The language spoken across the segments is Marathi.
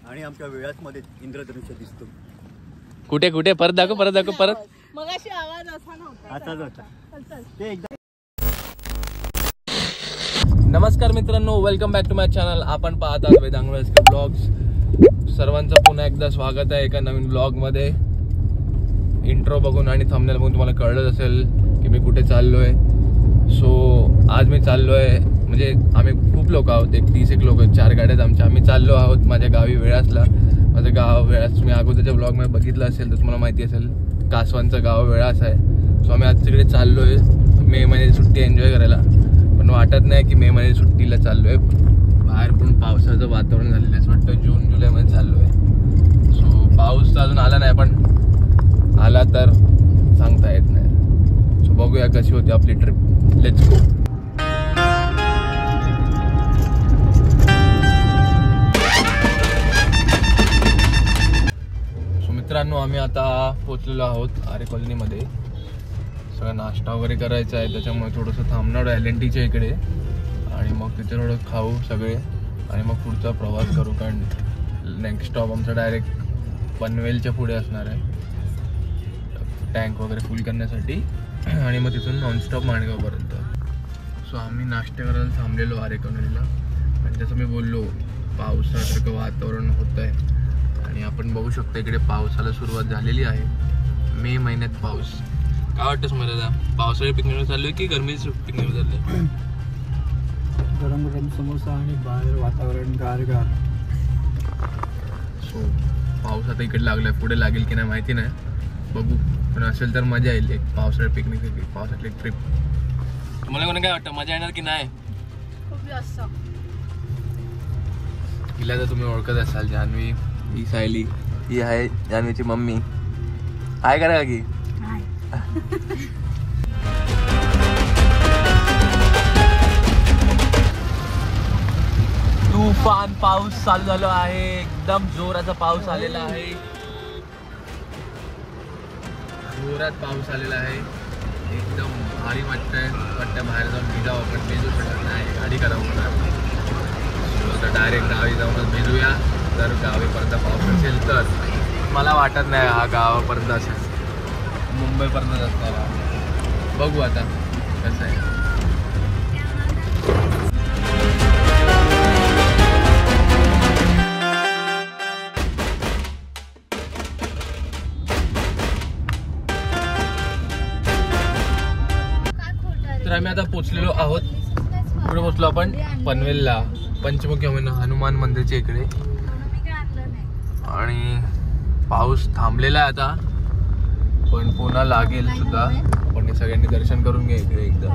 आणि आमच्या वेळामध्ये इंद्रधनुष्य दिसतो. कुठे कुठे परत दाखव परत. मगाशी आवाज असा नव्हता. असाच होता ते एकदा. नमस्कार मित्रांनो, welcome back to my channel. आपण पाहत आहात वेदांग वेळेसकर ब्लॉग्स. सर्वांचं पुन्हा एकदा स्वागत आहे एका नवीन ब्लॉग मध्ये. इंट्रो बघून आणि थंबनेल बघून तुम्हाला कळलंच असेल की मी कुठे चाललोय. सो आज मी चाललोय, म्हणजे आम्ही खूप लोक आहोत, 30 लोक, 4 गाड्यात आमच्या. आम्ही चाललो आहोत माझ्या गावी वेळासला. माझं गाव वेळास तुम्ही अगोदरच्या ब्लॉगमध्ये बघितलं असेल तर तुम्हाला माहिती असेल, कासवांचं गाव वेळास आहे. सो आम्ही आज तिकडे चाललोय मे महिन्याची सुट्टी एन्जॉय करायला. पण वाटत नाही की मे महिन्याची सुट्टीला चाललोय. बाहेर पण पावसाचं वातावरण झालेलं आहे, असं वाटतं जून जुलैमध्ये चाललोय. सो पाऊस अजून आला नाही, पण आला तर सांगता येत नाही. सो बघूया कशी होती आपली ट्रिप. Let's go. सो मित्रांनो, आम्ही आता पोचलेलो आहोत आरे कॉलनीमध्ये. सगळं नाश्ता वगैरे करायचा आहे, त्याच्यामुळे थोडंसं थांबणार आहे LNTच्या इकडे आणि मग तिथे थोडं खाऊ सगळे आणि मग पुढचा प्रवास करू. कारण नेक्स्ट स्टॉप आमचा डायरेक्ट पनवेलच्या पुढे असणार आहे, टँक वगैरे फुल करण्यासाठी, आणि मग तिथून नॉनस्टॉप माणगावपर्यंत. सो आम्ही नाश्ता करायला थांबलेलो आरे कॉलनीला. आणि जसं मी बोललो, पावसासारखं वातावरण होतं आहे आणि आपण बघू शकतो इकडे पावसाला सुरुवात झालेली आहे. मे महिन्यात पाऊस. काय वाटतं मला, पावसाळी पिकनिकवर चाललोय की गरमीची पिकनिकवर चाललोय? गरम गरम समोसा आणि बाहेर वातावरण गारगार. सो पाऊस आता इकडे लागलाय, पुढे लागेल की नाही माहिती नाही, बघू. पण असेल तर मजा येईल, एक पावसाळी पिकनिक, पावसातली ट्रिप. तुम्हाला कोणी काय वाटतं, मजा येणार की नाही? खूप जास्त. हिला तर तुम्ही ओळखत असाल, जान्हवी. ही सायली, ही आहे जान्हवीची मम्मी. आहे करा का की तुफान पाऊस चालू झाला आहे, एकदम जोराचा पाऊस आलेला आहे. जोरात पाऊस आलेला आहे, एकदम भारी वाटतंय. बाहेर जाऊन भिजावं, पण भिजू शकत नाही, गाडी करावं म्हणा. तर डायरेक्ट गावी जाऊनच भिजूया. जर गावीपर्यंत पाऊस असेल तर. मला वाटत नाही हा गावापर्यंत असेल, मुंबईपर्यंत असणार. बघू आता कसं आहे. तर आम्ही आता पोचलेलो आहोत. पुढे पोचलो आपण पनवेलला, पंचमुखी हनुमान मंदिरच्या इकडे. आणि पाऊस थांबलेला आहे आता, पण पुन्हा लागेल सुद्धा. पण सगळ्यांनी दर्शन करून घ्या इकडे एकदा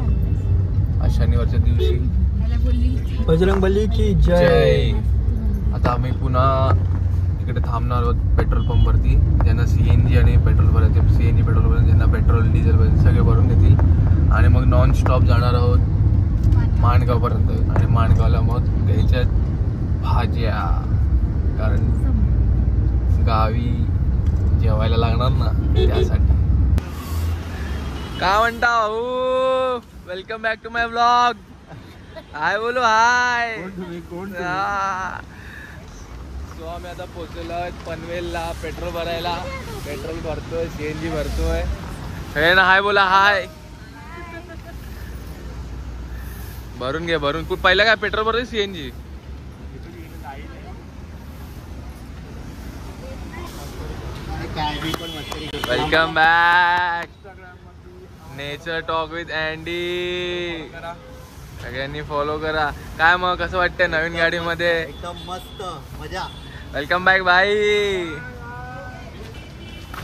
आज शनिवारच्या दिवशी. बजरंगबली की जय. आता आम्ही पुन्हा इकडे थांबणार आहोत पेट्रोल पंपवरती. ज्यांना CNG आणि पेट्रोल भरायचे, CNG पेट्रोल भरायचे, ज्यांना पेट्रोल डिझेल भरायचे सगळे भरून घेतील. आणि मग नॉन स्टॉप जाणार आहोत माणगावपर्यंत. आणि माणगावला मग घ्यायच्यात भाज्या, कारण गावी जेवायला लागणार ना, त्यासाठी. काय म्हणता भाऊ? Welcome back to my blog. Hi बोलू, हाय. सो आम्ही आता पोहोचलेलो आहोत पनवेलला पेट्रोल भरायला. पेट्रोल भरतोय, CNG भरतोय. सगळ्यांना हाय बोला, हाय. भरून घे, भरून. पहिला काय पेट्रोल भरतोय CNG? Welcome back. Nature talk with Andy. सगळ्यांनी फॉलो करा. काय मग कसं वाटतंय नवीन गाडीमध्ये? एकदम मस्त मजा. वेलकम बॅक भाई.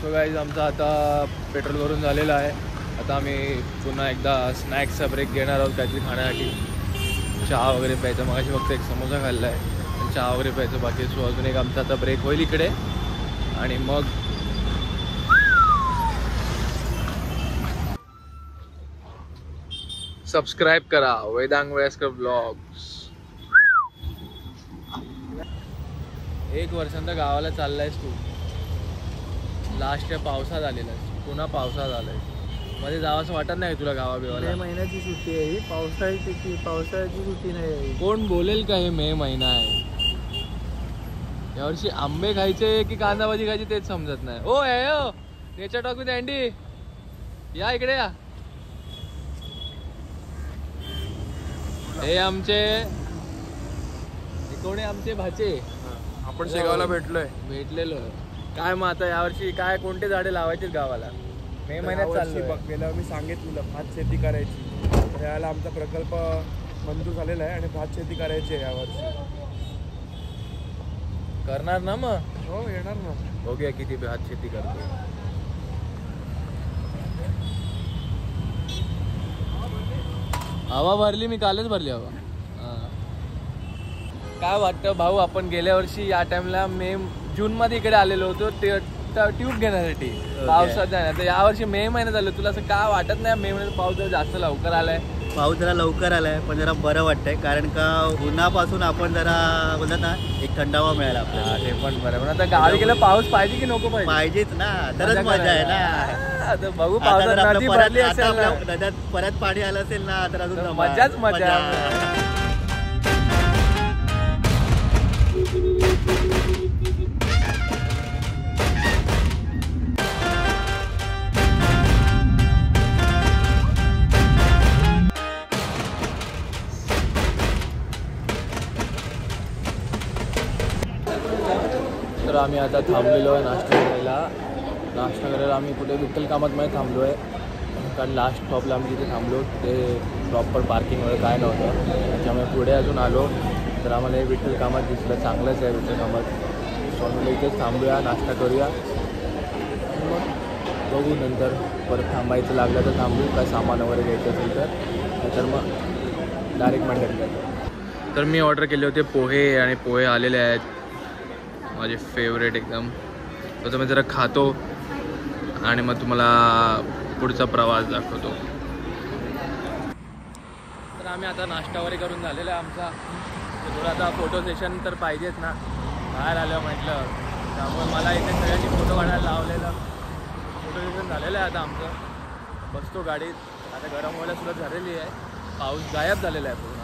सो गाईज, आमचा आता पेट्रोल भरून झालेलं आहे. आता आम्ही पुन्हा एकदा स्नॅक्सचा ब्रेक घेणार आहोत, काहीतरी खाण्यासाठी. चहा वगैरे प्यायचं. मगाशी फक्त एक समोसा खाल्ला आहे, चहा वगैरे प्यायचं बाकी. सो अजून एक आमचा आता ब्रेक होईल इकडे, आणि मग सबस्क्राईब करा वेदांग वेळेसकर ब्लॉग्स. 1 वर्षांत गावाला चाललायस तू. लास्ट या पावसात आलेलास, पुन्हा पावसात आलाय. मध्ये जावंसं वाटत नाही तुला गावा बिवाला? मे महिन्याची सुट्टी आहे ही, पावसाळ्याची सुट्टी नाही आहे. कोण बोलेल का हे मे महिना आहे? यावर्षी आंबे खायचे की कांदा भाजी खायची तेच समजत नाही. ओ नेचर टॉक विथ अँडी, या इकडे या. हे आमचे कोण आहे? आमचे भाचे. आपण शेगावला भेटलेलो. काय मग आता यावर्षी काय कोणते झाडे लावायचे गावाला? मे महिन्यात चालू गेल्यावर मी सांगितलेलं भात शेती करायची, तर याला आमचा प्रकल्प मंजूर झालेला आहे आणि भात शेती करायची आहे यावर्षी. करणार ना मग? हो येणार ना. बघूया किती भात शेती करतो. हवा भरली, मी कालच भरली हवा. काय वाटतं भाऊ, आपण गेल्या वर्षी या टाइमला जून मध्ये इकडे आलेलो होतो ट्यूब घेण्यासाठी पावसात जाणार. तर यावर्षी मे महिन्यात आलो. तुला असं काय वाटत नाही मे महिन्यात पाऊस जरा जास्त लवकर आलाय? पाऊस जरा लवकर आलाय पण जरा बरं वाटतंय, कारण का उन्हापासून आपण जरा बोलतात ना एक थंडावा मिळाला आपल्याला. ते पण बरं. पण आता गावी गेलं पाऊस पाहिजे की नको पाहिजे? पाहिजेच ना, तरच मजा आहे ना. आता बघू पावसात नदी भरली असेल ना, नद्यात परत पाणी आलं असेल ना तर अजून मजाच मजा. तर आम्ही आता थांबलेलो आहे नाश्ता करायला. आम्ही कुठे विठ्ठल कामतमध्ये थांबलो आहे, कारण लास्ट स्टॉपला आम्ही जिथे थांबलो ते प्रॉपर पार्किंग वगैरे काय नव्हतं. त्याच्यामुळे पुढे अजून आलो तर आम्हाला हे विठ्ठल कामत दिसलं. चांगलंच आहे विठ्ठल कामत. सो आम्ही इथेच थांबूया, नाश्ता करूया, मग बघू नंतर परत थांबायचं लागलं तर थांबू. काय सामान वगैरे घ्यायचं असेल तर मग डायरेक्ट मंडळ करतो. तर मी ऑर्डर केले होते पोहे आणि पोहे आलेले आहेत माझे फेवरेट एकदम. तर मी जरा खातो आणि मग तुम्हाला पुढचा प्रवास दाखवतो. तर आम्ही आता नाश्ता वगैरे करून झालेला आहे आमचा. थोडं आता फोटो सेशन तर पाहिजेच ना, बाहेर आलं म्हटलं. त्यामुळे मला इथे सगळ्यांनी फोटो काढायला लावलेलं. फोटो सेशन झालेलं आहे आता आमचं. बसतो गाडीत. आता गरम व्हायला सुरुवात झालेली आहे. पाऊस गायब झालेला आहे पूर्ण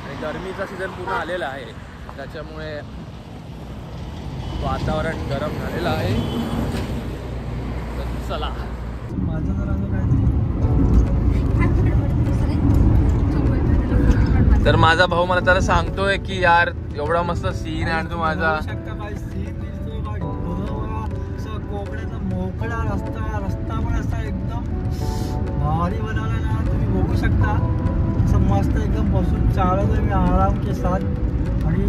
आणि गरमीचा सीझन पूर्ण आलेला आहे. त्याच्यामुळे वातावरण गरम झालेलं आहे. तर चला. माझं जर असं काय तर माझा भाऊ मला त्याला सांगतोय की यार एवढा मस्त सीन आहे आणि तू माझा कोकणाचा मोकळा रस्ता पण असा एकदम भारी बनवला ना. तुम्ही बघू शकता असं मस्त एकदम बसून चालवतोय मी आराम के साथ. आणि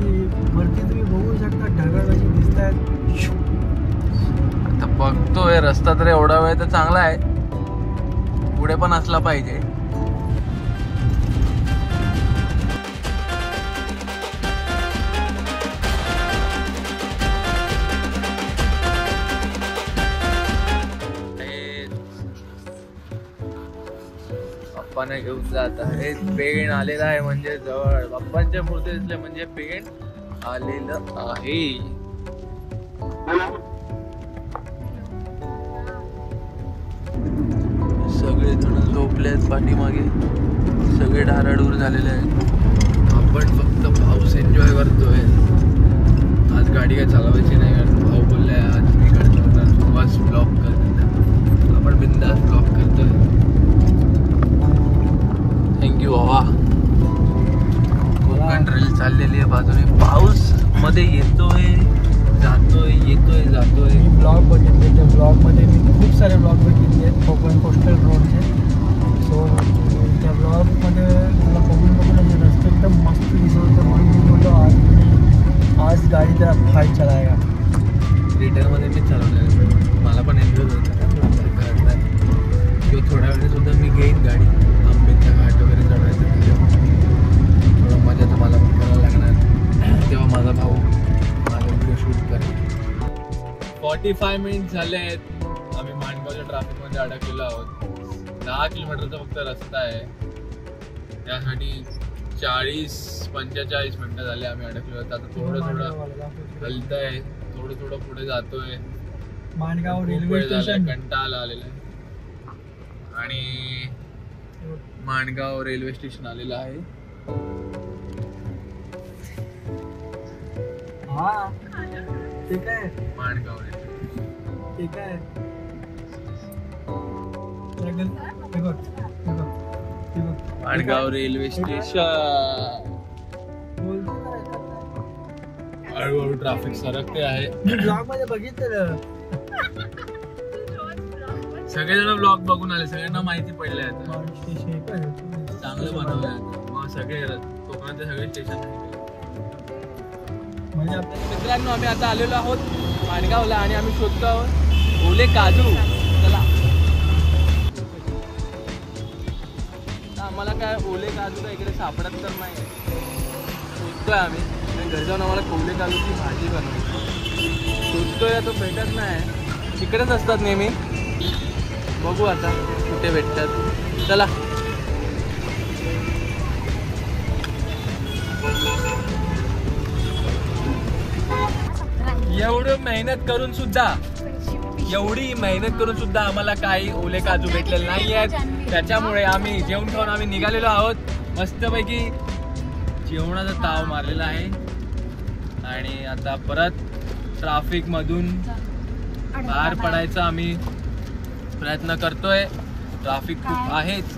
वरती तुम्ही बघू शकता ढगाळ कशी दिसत आहेत. आता बघतोय रस्ता तर एवढा वेळ तर चांगला आहे, पुढे पण असला पाहिजे. बाप्पाने घेऊन जात आहे. पेण आलेला आहे म्हणजे जवळ. बाप्पांच्या मूर्ती दिसले म्हणजे पेण आलेलं आहे. सगळे जण झोपले आहेत पाठीमागे, सगळे डाराडूर झालेले आहेत. आपण फक्त पाऊस एन्जॉय करतोय. आज गाडी काय चालवायची नाही कारण भाऊ बोलले आज मी करतो बस ब्लॉक करतो. आपण बिंदास ब्लॉक करतोय. थँक्यू बाबा. कोकण रेल चाललेली आहे बाजूने. पाऊस मध्ये येतोय जातोय. मी ब्लॉग बघितले, त्या ब्लॉगमध्ये मी खूप सारे ब्लॉग बघितले आहेत कोकण कोस्टल रोडचे. सो त्या ब्लॉगमध्ये मला बघून रस्ते एकदम मस्त दिसत होतं. म्हणून मी बोललो आज गाडी त्या फाय चलायगा. रिटर्नमध्ये मी चालवलं, मला पण एन्जॉय होतं किंवा थोड्या वेळेस सुद्धा मी घेईन गाडी. आंबेच्या घाट वगैरे चढवायचं थोडं मजा तर मला पण करायला लागणार. तेव्हा माझा भाऊ माझा व्हिडिओ शूट करेल. 45 मिनिट झाले आहेत. आम्ही माणगावच्या ट्रॅफिकमध्ये अडकलेलो आहोत. 10 किलोमीटरचा फक्त रस्ता आहे. त्यासाठी 40-45 मिनिटं झाले आम्ही अडकलो आहोत. आता थोडं हलतंय, थोडं पुढे जातोय. माणगाव रेल्वे स्टेशन कंटाळा आलेला आहे आणि माणगाव रेल्वे स्टेशन आलेलं आहे. हा ठीक आहे माणगाव ठीक आहे. हे बघ, हे बघ, हे बघ, हे बघ. Mangaon railway station. बोलतो ना ऐकत नाही. हळूहळू ट्रॅफिक सरकते आहे. मी ब्लॉग मध्ये बघितलेलं. सगळेजण ब्लॉग बघून आले, सगळ्यांना माहिती पडले आता. स्टेशन आहे का? चांगलं बनवलं आता. मग सगळे कोकणातले सगळे स्टेशन. म्हणजे आपल्याला मित्रांनो आम्ही आता आलेलो आहोत माणगावला आणि आम्ही शोधतो आहोत ओले काजू. चला आम्हाला काय ओले काजू काय इकडे सापडत तर नाही. शोधतोय आम्ही आणि घरी जाऊन आम्हाला ओले काजूची भाजी बनवायची. शोधतोय तो भेटत नाही. तिकडेच असतात नेहमी. बघू आता कुठे भेटतात. चला एवढी मेहनत करून सुद्धा आम्हाला काही ओले काजू भेटलेले नाही आहेत. त्याच्यामुळे आम्ही जेवण खाऊन आम्ही निघालेलो आहोत. मस्तपैकी जेवणाचा ताव मारलेला आहे आणि आता परत ट्रॅफिक मधून बाहेर पडायचा आम्ही प्रयत्न करतोय. ट्रॅफिक खूप आहेच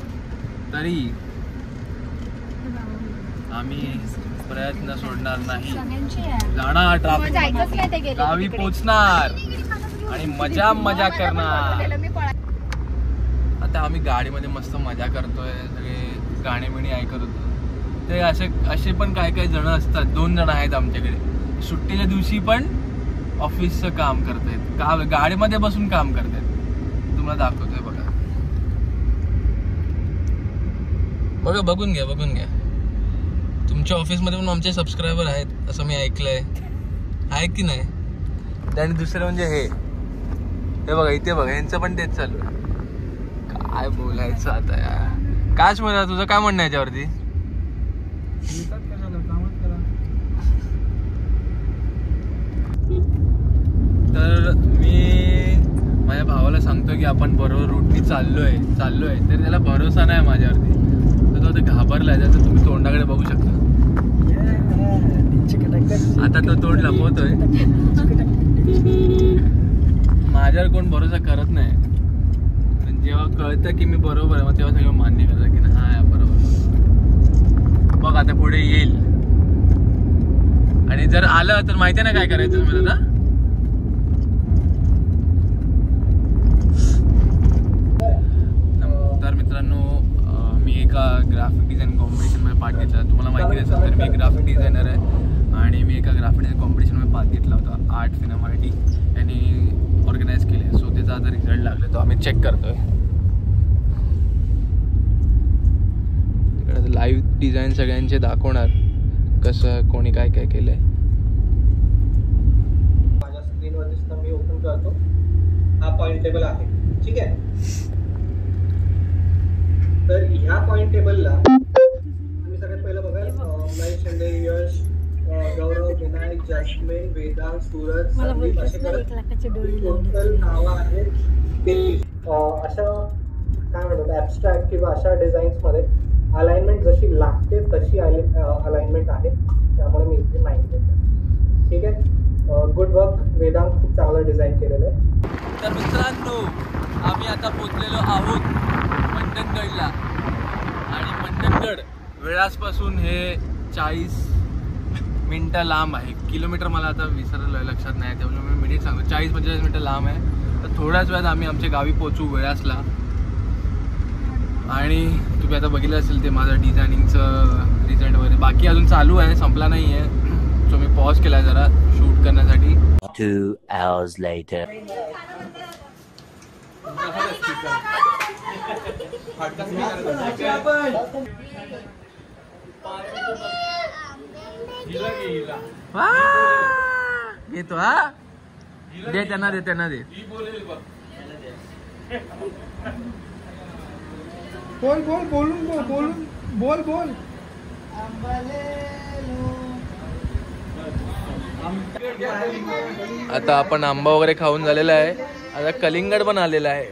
तरी आम्ही प्रयत्न सोडणार नाही. जाणार ट्रॅफिक, गावी पोचणार आणि मजा करणार. आता आम्ही गाडीमध्ये मस्त मजा करतोय. सगळे गाणे बिणी ऐकत होतो. ते असे पण काही जण असतात. 2 जण आहेत आमच्याकडे. सुट्टीच्या दिवशी पण ऑफिसचं काम करतायत, गाडीमध्ये बसून काम करतायत. तुम्हाला दाखवतोय बघा. बघून घ्या. तुमच्या ऑफिसमध्ये पण आमचे सबस्क्रायबर आहेत असं मी ऐकलंय. आहे की नाही? आणि दुसरं म्हणजे हे बघा, इथे बघा, यांचं पण तेच चालू आहे. काय बोलायचं आता यार. काश म्हणा, तुझं काय म्हणणं याच्यावरती? तर मी माझ्या भावाला सांगतो की आपण बरोबर रूटनी चाललोय तर त्याला भरोसा नाही माझ्यावरती. तर तो घाबरलाय. त्याचं तुम्ही तोंडाकडे बघू शकता. आता तो तोंड लपवतोय. माझ्यावर कोण भरोसा करत नाही. पण जेव्हा कळतं की मी बरोबर आहे मग तेव्हा सगळं मान्य करतं की हा बरोबर. बघ आता पुढे येईल आणि जर आलं तर माहिती ना काय करायचं तुम्ही दादा. तर मित्रांनो मी एका ग्राफिक डिझाईन कॉम्पिटिशनमध्ये पार्ट घेतला. तुम्हाला माहिती असेल तर मी एक ग्राफिक डिझायनर आहे आणि मी एका ग्राफिक डिझाईन कॉम्पिटिशनमध्ये पार्ट घेतला होता. आर्ट फिनम आय टी यांनी ऑर्गनाईज केले. सो त्याचा आता रिझल्ट लागला तो आम्ही चेक करतोय. तिकडे लाईव्ह डिझाईन सगळ्यांचे दाखवणार कसं कोणी काय केलंय. माझ्या स्क्रीनवरती मी ओपन करतो. हा पॉइंट टेबल आहे. ठीक आहे. तर ह्या पॉइंट टेबलला आम्ही सगळ्यात पहिलं बघाल महेश, शिंदे, यश, गौरव, विनायक, जॅस्मिन, वेदांत, सूरज, संदीप असे टोटल नावं आहेत 33. अशा काय म्हणतात ॲबस्ट्रॅक्ट किंवा अशा डिझाईन्समध्ये अलाइनमेंट जशी लागते तशी अलाइनमेंट आहे. त्यामुळे मी इथे 9 देतो. ठीक आहे. गुड वर्क वेदांत, खूप चांगलं डिझाईन केलेलं आहे. तर मित्रांनो आम्ही आता पोचलेलो आहोत मंडणगडला आणि मंडणगड वेळासपासून हे 40 मिनटं लांब आहे. किलोमीटर मला आता विसरलं, लक्षात नाही. त्यामुळे मी मिनिट सांगतो 40-45 मिनटं लांब आहे. तर थोड्याच वेळात आम्ही आमच्या गावी पोचू वेळासला. आणि तुम्ही आता बघितलं असेल ते माझं डिझायनिंगचं रिझल्ट वगैरे बाकी अजून चालू आहे, संपला नाही आहे. सो मी पॉज केला जरा शूट करण्यासाठी. 2 hours later. घेतो हा. दे त्यांना दे. बोल. आता आपण आंबा वगैरे खाऊन झालेला आहे. आता कलिंगड पण आलेला आहे.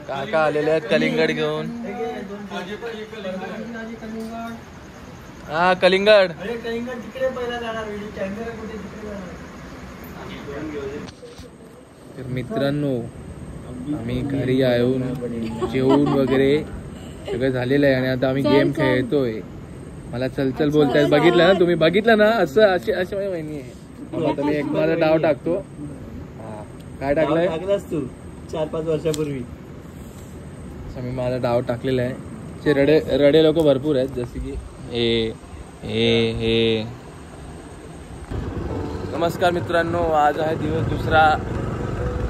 काका आलेले आहेत कलिंगड घेऊन. हा कलिंगड. अरे कलिंगड तिकडे पहिला जाणार, व्हिडिओ कॅमेरा कुठे तिकडे जाणार. तर मित्रांनो आम्ही घरी येऊन जेवून वगैरे सगळं झालेलं आहे आणि आता आम्ही गेम खेळतोय. मला चल बोलतायत, बघितलं ना तुम्ही, बघितलं ना असं अशी अशी माझी वहिनी आहे. आता मी एक माझा डाव टाकतो. काय टाकलंय? टाकलास तू 4-5 वर्षापूर्वी. मी माझा डाव टाकलेला आहे. ते रडे लोक भरपूर आहेत, जसे की हे. नमस्कार मित्रांनो, आज आहे दिवस दुसरा.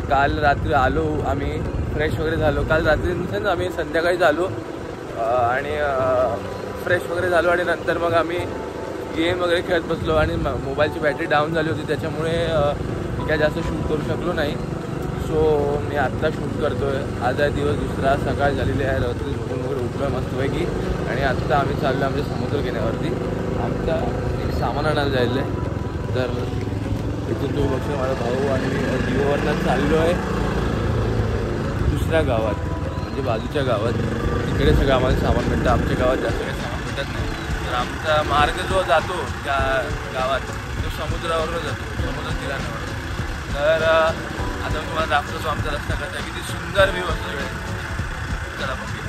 काल रात्री आलो आम्ही, फ्रेश वगैरे झालो. काल रात्री आम्ही संध्याकाळी झालो आणि फ्रेश वगैरे झालो आणि नंतर मग आम्ही गेम वगैरे खेळत बसलो आणि मोबाईलची बॅटरी डाऊन झाली होती, त्याच्यामुळे मी काय जास्त शूट करू शकलो नाही. सो मी आत्ता शूट करतो आहे. आज आहे दिवस दुसरा, सकाळ झालेली आहे, रात्री झोपून वगैरे उठलो आहे मस्तपैकी आणि आत्ता आम्ही चाललो आमच्या समुद्र किनाऱ्यावरती. आमचा एक सामान आणायला जायचं आहे. तर इथून तुम्ही बघतो माझा भाऊ आणि मी जिओवरनं चाललो आहे दुसऱ्या गावात, म्हणजे बाजूच्या गावात. तिकडे सगळं आम्हाला सामान मिळतं, आमच्या गावात जास्त काही सामान भेटत नाही. तर आमचा मार्ग जो जातो त्या गावात तो समुद्रावरून जातो, समुद्र किनाऱ्यावर. तर आता मी तुम्हाला दाखवतो तो आमचा रस्ता कसा, किती सुंदर व्ह्यू असतो. चला बघ.